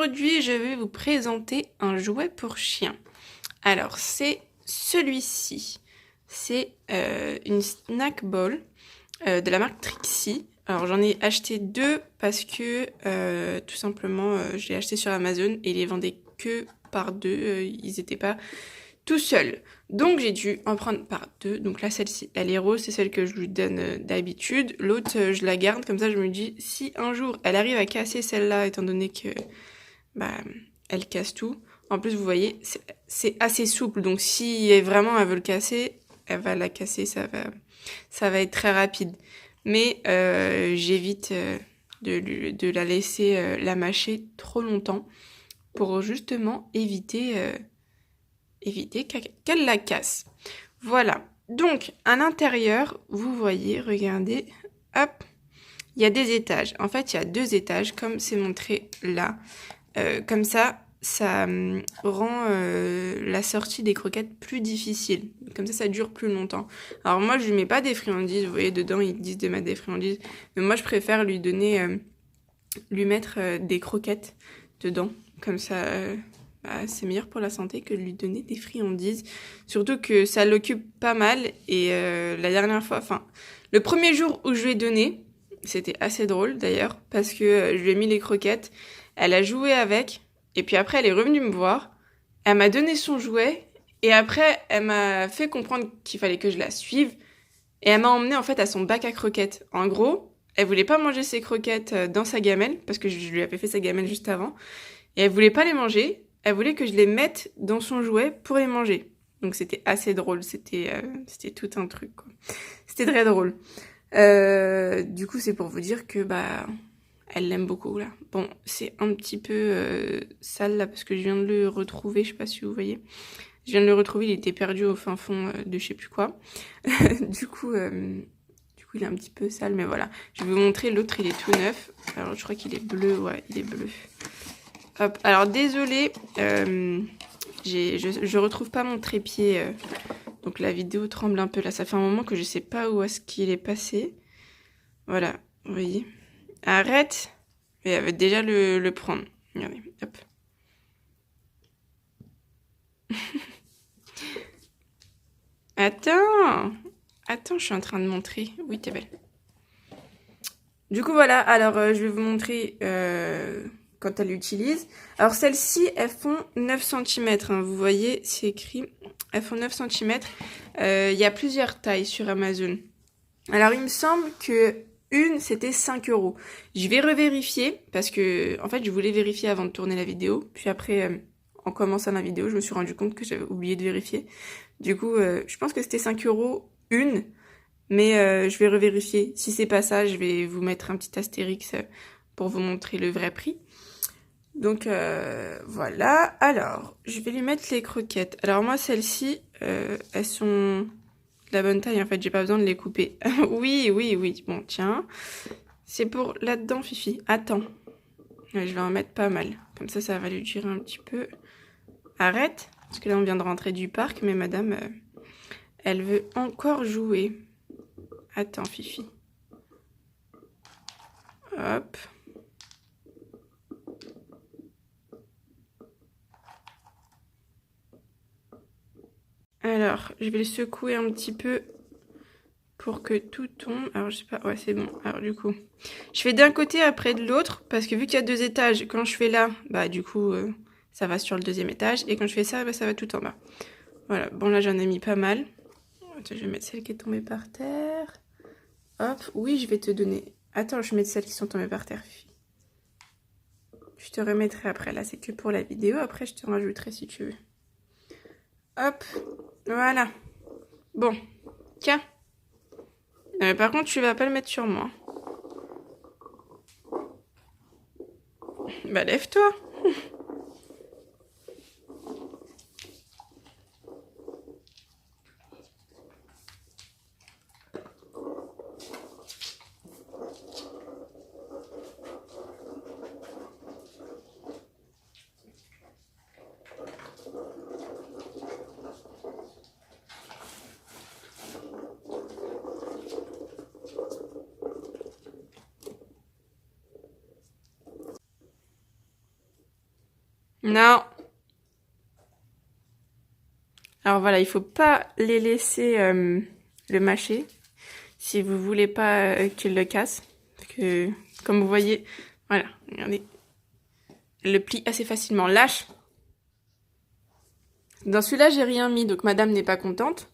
aujourd'hui, je vais vous présenter un jouet pour chien. Alors, c'est celui-ci. C'est une snack ball de la marque Trixie. Alors, j'en ai acheté 2 parce que, tout simplement, je l'ai acheté sur Amazon et ils les vendaient que par 2. Ils n'étaient pas tout seuls. Donc, j'ai dû en prendre par 2. Donc là, celle-ci, elle est rose, c'est celle que je lui donne d'habitude. L'autre, je la garde, comme ça, je me dis, si un jour, elle arrive à casser celle-là, étant donné que elle casse tout. En plus, vous voyez, c'est assez souple. Donc, si vraiment elle veut le casser, elle va la casser. Ça va être très rapide. Mais j'évite de la laisser la mâcher trop longtemps pour justement éviter qu'elle la casse. Voilà. Donc, à l'intérieur, vous voyez, regardez, hop, il y a des étages. En fait, il y a 2 étages, comme c'est montré là. Comme ça rend la sortie des croquettes plus difficile. Comme ça dure plus longtemps. Alors moi, je lui mets pas des friandises. Vous voyez, dedans, ils disent de mettre des friandises. Mais moi, je préfère lui mettre des croquettes dedans. Comme ça, c'est meilleur pour la santé que de lui donner des friandises. Surtout que ça l'occupe pas mal. Et la dernière fois, le premier jour où je lui ai donné, c'était assez drôle d'ailleurs, parce que je lui ai mis les croquettes, elle a joué avec, et puis après elle est revenue me voir, elle m'a donné son jouet, et après elle m'a fait comprendre qu'il fallait que je la suive, et elle m'a emmené en fait à son bac à croquettes. En gros, elle voulait pas manger ses croquettes dans sa gamelle, parce que je lui avais fait sa gamelle juste avant, et elle voulait pas les manger, elle voulait que je les mette dans son jouet pour les manger. Donc c'était assez drôle, c'était tout un truc, quoi. C'était très drôle. Du coup, c'est pour vous dire que elle l'aime beaucoup là. Bon, c'est un petit peu sale là parce que je viens de le retrouver, je sais pas si vous voyez. Je viens de le retrouver, il était perdu au fin fond de je sais plus quoi. du coup, il est un petit peu sale, mais voilà. Je vais vous montrer l'autre, il est tout neuf. Alors, je crois qu'il est bleu, ouais, il est bleu. Hop, alors désolée, je retrouve pas mon trépied. Donc la vidéo tremble un peu là, ça fait un moment que je sais pas où est-ce qu'il est passé. Voilà, vous voyez. Arrête. Et elle veut déjà le prendre. Regardez, hop. Attends, je suis en train de montrer. Oui, t'es belle. Du coup, voilà, alors je vais vous montrer quand elle l'utilise. Alors celles-ci, elles font 9 cm, hein, vous voyez, c'est écrit. Elles font 9 cm. Il y a plusieurs tailles sur Amazon. Alors il me semble que une, c'était 5 €. Je vais revérifier, parce que en fait, je voulais vérifier avant de tourner la vidéo. Puis après, en commençant la vidéo, je me suis rendu compte que j'avais oublié de vérifier. Du coup, je pense que c'était 5 € une. Mais je vais revérifier. Si c'est pas ça, je vais vous mettre un petit astérix pour vous montrer le vrai prix. Donc voilà. Alors, je vais lui mettre les croquettes. Alors moi, celles-ci, elles sont de la bonne taille. En fait, j'ai pas besoin de les couper. Oui. Bon, tiens. C'est pour là-dedans, Fifi. Attends. Ouais, je vais en mettre pas mal. Comme ça va lui durer un petit peu. Arrête. Parce que là, on vient de rentrer du parc. Mais madame, elle veut encore jouer. Attends, Fifi. Hop. Alors, je vais le secouer un petit peu pour que tout tombe. Alors, je sais pas. Ouais, c'est bon. Alors, du coup, je fais d'un côté après de l'autre. Parce que vu qu'il y a 2 étages, quand je fais là, du coup, ça va sur le 2e étage. Et quand je fais ça, ça va tout en bas. Voilà. Bon, là, j'en ai mis pas mal. Attends, je vais mettre celle qui est tombée par terre. Hop. Oui, je vais te donner. Attends, je vais mettre celles qui sont tombées par terre, Fifi. Je te remettrai après. Là, c'est que pour la vidéo. Après, je te rajouterai si tu veux. Hop. Voilà. Bon. Tiens. Par contre, tu vas pas le mettre sur moi. Bah, lève-toi. Non. Alors voilà, il faut pas les laisser le mâcher si vous voulez pas qu'il le casse. Parce que, comme vous voyez, voilà, regardez. Elle le plie assez facilement. Lâche. Dans celui-là, j'ai rien mis, donc madame n'est pas contente.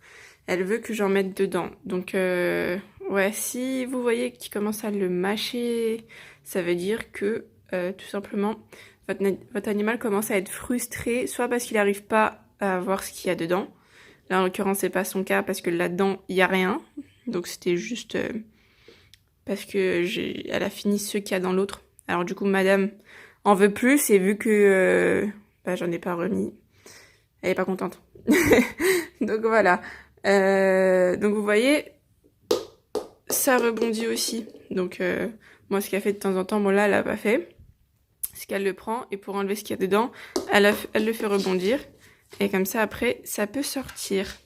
Elle veut que j'en mette dedans. Donc, ouais, si vous voyez qu'il commence à le mâcher, ça veut dire que, tout simplement, votre animal commence à être frustré, soit parce qu'il n'arrive pas à voir ce qu'il y a dedans. Là, en l'occurrence, c'est pas son cas, parce que là-dedans, il n'y a rien. Donc, c'était juste parce que elle a fini ce qu'il y a dans l'autre. Alors, du coup, madame en veut plus, et vu que bah, j'en ai pas remis, elle est pas contente. Donc, voilà. Donc vous voyez, ça rebondit aussi. Donc moi ce qu'elle fait de temps en temps, bon là elle a pas fait, c'est qu'elle le prend et pour enlever ce qu'il y a dedans, elle le fait rebondir. Et comme ça après, ça peut sortir.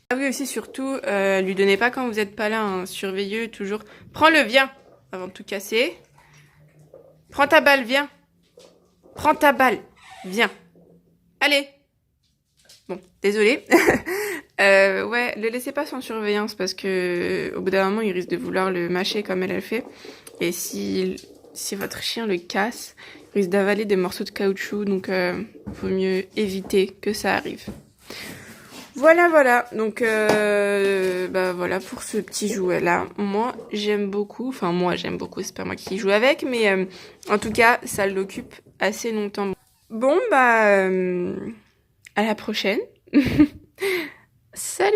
Ah oui aussi surtout, lui donnez pas quand vous êtes pas là, hein, surveilleux toujours. Prends-le, viens, avant de tout casser. Prends ta balle, viens. Prends ta balle, viens. Allez. Bon, désolée. Ouais, le laissez pas sans surveillance parce que au bout d'un moment, il risque de vouloir le mâcher comme elle le fait. Et si votre chien le casse, il risque d'avaler des morceaux de caoutchouc. Donc, vaut mieux éviter que ça arrive. Voilà, voilà. Donc, bah voilà pour ce petit jouet-là. Moi, j'aime beaucoup. Enfin, moi, j'aime beaucoup. C'est pas moi qui joue avec, mais en tout cas, ça l'occupe assez longtemps. Bon, bah, à la prochaine. Salut!